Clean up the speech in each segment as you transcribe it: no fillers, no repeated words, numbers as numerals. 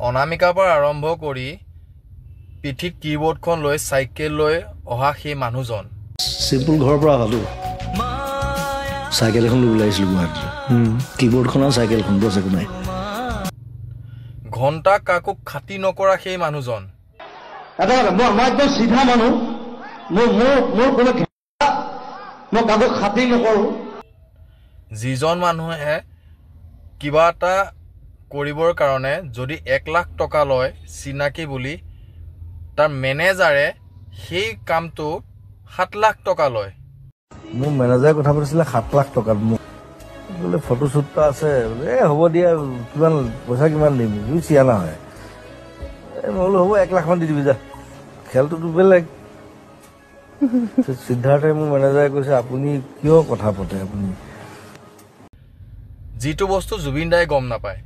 অনামিকাৰ পৰা আৰম্ভ কৰি পিঠিত কিবৰ্ডখন লৈ চাইকেল লৈ অহা সেই মানুহজন চিম্পল ঘৰৰ পৰা আহালো চাইকেল এখন লৈ ওলাইছিলো গুৱাহাটীলৈ কিবৰ্ডখন আৰু চাইকেলখন বছ একো নাই ঘণ্টা কাকো খাতি নকৰা সেই মানুহজন এটা মই একদম চিধা মানুহ মোৰ কোনো মই কাকো খাতি নকৰোঁ যিজন মানুহে কিবা এটা কৰিবৰ কাৰণে যদি 1 লাখ টকা লয় চিনাকি বুলি তাৰ মেনেজাৰে সেই কামটো 7 লাখ টকা লয় মোৰ মেনেজাৰে কথা পাতিছিলে 7 লাখ টকাত মোক বোলে ফটোশ্বুটটা আছে বোলে হ'ব দিয়া কিমান পইচা কিমান দিম তুমি চিয়ানা হয় মই বোলো হ'ব 1 লাখ মান দি দিবি যা খেলটোতো বেলেগ সিদ্ধাৰ্থে মোৰ মেনেজাৰে কৈছে আপুনি কিয় কথা পাতে আপুনি যিটো বস্তু জুবিন দাই গম নাপায়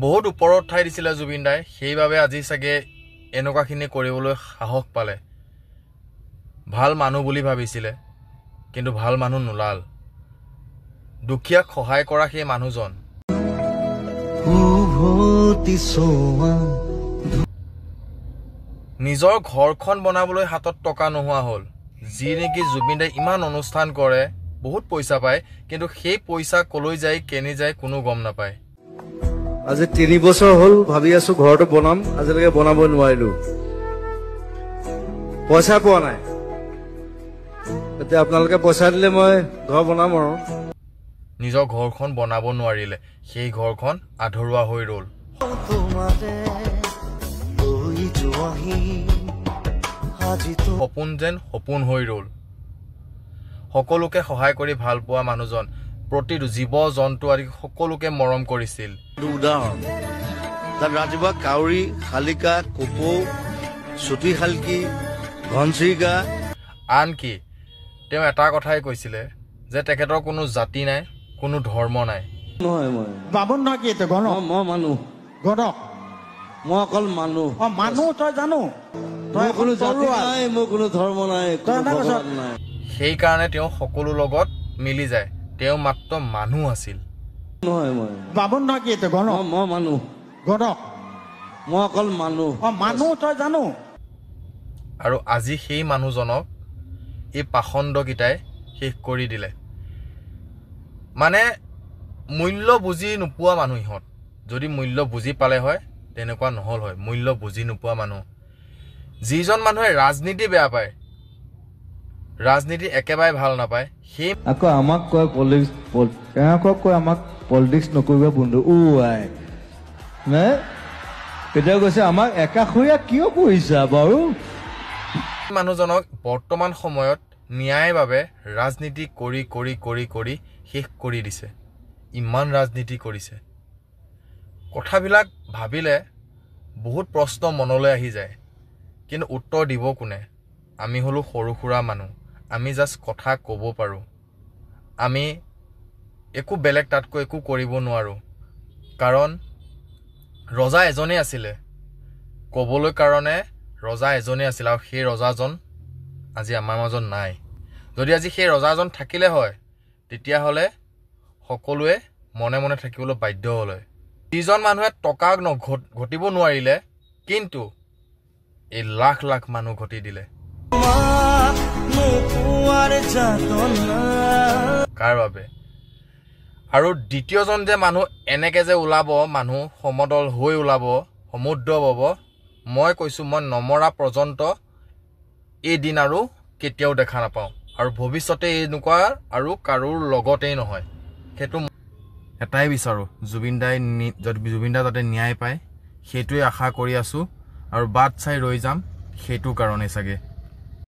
বহুত ওপৰত ঠাই দিছিলে জুবিন দাই সেইবাবে আজি চাগে এনেকুৱাখিনি কৰিবলৈ সাহস পালে ভাল মানুহ বুলি ভাবিছিলে কিন্তু ভাল মানুহ নোলাল দুখীয়াক সহায় কৰা সেই মানুহজন নিজৰ ঘৰখন বনাবলৈ হাতত টকা নোহোৱা হ'ল যি নেকি জুবিন দাই ইমান অনুষ্ঠান কৰে বহুত পইচা পায় কিন্তু সেই পইচা কলৈ যায় কেনি যায় কোনো গম নাপায় আজি 3 বছৰ হ'ল ভাবি আছো ঘৰটো বনাম আজিলৈকে বনাব নোৱাৰিলো পইচা পোৱা নাই এতিয়া আপোনালোকে পইচা দিলে মই ঘৰ বনাম আৰু নিজৰ ঘৰখন বনাব নোৱাৰিলে সেই ঘৰখন আধৰুৱা হৈ ৰল সপোন যেন সপোন হৈ ৰল সকলোকে সহায় কৰি ভাল পোৱা মানুহজন প্ৰতিটো জীৱ জন্তু আদি সকলোকে মৰম কৰিছিল উদাহৰণ তাত ৰাতিপুৱা কাউৰী শালিকা কপৌ চুটি শালকি ঘনচিৰিকা আনকি তেওঁ এটা কথাই কৈছিলে যে তেখেতৰ কোনো জাতি নাই কোনো ধৰ্ম নাই নহয় মই বাবন নহয় কি গণ মই মানুহ গণক মই অকল মানুহ মানুহ তই জানো তই কোনো জাতি নাই মোৰ কোনো ধৰ্ম নাই কোনো ভগৱান নাই সেইকাৰণে তেওঁ সকলো লগত মিলি যায় তেওঁ মাত্ৰ মানুহ আছিল নহয় মই বাবন নহয় কি গণ মই মানুহ গণক মই অকল মানুহ মানুহ তই জানো আৰু আজি সেই মানুহজনক এই পাখণ্ডকেইটাই শেষ কৰি দিলে মানে মূল্য বুজি নোপোৱা মানুহ ইহঁত যদি মূল্য বুজি পালে হয় তেনেকুৱা নহল হয় মূল্য বুজি নোপোৱা মানুহ যিজন মানুহে ৰাজনীতি বেয়া পায় ৰাজনীতি একেবাৰে ভাল নাপায় সেই আকৌ আমাক কয় কয় আমাক পলিটিক্স নকৰিবা বন্ধু আই নে তেতিয়া কৈছে আমাক একাষৰীয়া কিয় কৰিছা বাৰু মানুহজনক বৰ্তমান সময়ত ন্যায়ৰ বাবে ৰাজনীতি কৰি কৰি কৰি কৰি শেষ কৰি দিছে ইমান ৰাজনীতি কৰিছে কথাবিলাক ভাবিলে বহুত প্ৰশ্ন মনলৈ আহি যায় কিন্তু উত্তৰ দিব কোনে আমি হলো সৰু সুৰা মানুহ আমি জাস্ট কথা ক'ব পাৰোঁ আমি একো বেলেগ তাতকৈ একো কৰিব নোৱাৰোঁ কাৰণ ৰজা এজনেই আছিলে ক'বলৈ কাৰণে ৰজা এজনেই আছিল আৰু সেই ৰজাজন আজি আমাৰ মাজত নাই যদি আজি সেই ৰজাজন থাকিলে হয় তেতিয়াহ'লে সকলোৱে মনে মনে থাকিবলৈ বাধ্য হ'ল হয় যিজন মানুহে টকা ঘটিব নোৱাৰিলে কিন্তু এই লাখ লাখ মানুহ ঘটি দিলে কাৰ বাবে আৰু দ্বিতীয়জন যে মানুহ এনেকে যে ওলাব মানুহ সমদল হৈ ওলাব সমুদ্ৰ বব মই কৈছোঁ মই নমৰা পৰ্যন্ত এই দিন আৰু কেতিয়াও দেখা নাপাওঁ আৰু ভৱিষ্যতে এনেকুৱা আৰু কাৰোৰ লগতেই নহয় সেইটো এটাই বিচাৰোঁ জুবিন দাই যাতে ন্যায় পায় সেইটোৱে আশা কৰি আছোঁ আৰু বাট চাই ৰৈ যাম সেইটো কাৰণে চাগে